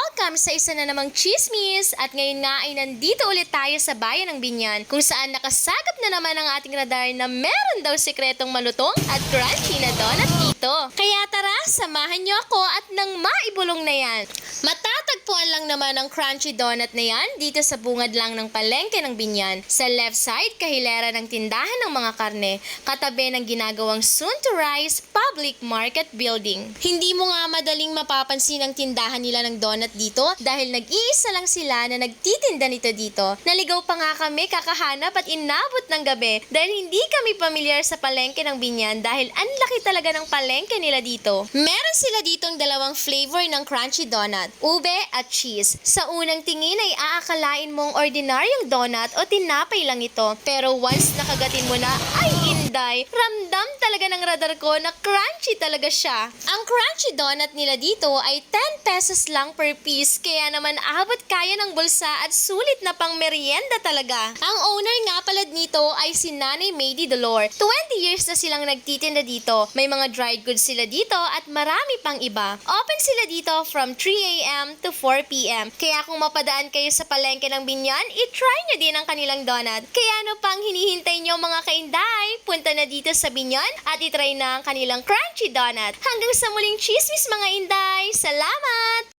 welcome sa isa na namang chismis. At ngayon nga ay nandito ulit tayo sa bayan ng Binyan kung saan nakasagap na naman ang ating radar na meron daw sikretong malutong at crunchy na donut dito. Kaya tara, samahan niyo ako at nang maibulong na yan. Matatagpuan lang naman ang crunchy donut na yan dito sa bungad lang ng palengke ng Binyan. Sa left side, kahilera ng tindahan ng mga karne, katabi ng ginagawang soon-to-rise public market building. Hindi mo nga madaling mapapansin ang tindahan nila ng donut dito dahil nag-iisa lang sila na nagtitinda nito dito. Naligaw pa nga kami kakahanap at inabot ng gabi dahil hindi kami pamilyar sa palengke ng Binyan dahil ang laki talaga ng palengke nila dito. Meron sila ditong dalawang flavor ng crunchy donut, ube at cheese. Sa unang tingin ay aakalain mong ordinaryong donut o tinapay lang ito. Pero once nakagatin mo na, ay inday, ramdam talaga ng radar ko na crunchy talaga siya. Ang crunchy donut nila dito ay 10 pesos lang per piece, kaya naman abot kaya ng bulsa at sulit na pang merienda talaga. Ang owner nga pala nito ay si Nanay Mady Dolor. 20 years na silang nagtitinda dito. May mga dried goods sila dito at marami pang iba. Open sila dito from 3 a.m. to 4 p.m. Kaya kung mapadaan kayo sa palengke ng Binyan, i-try nyo din ang kanilang donut. Kaya ano pang hinihintay nyo mga kainday? Punta na dito sa Binyan at i-try na ang kanilang crunchy donut. Hanggang sa muling chismis mga inday! Salamat!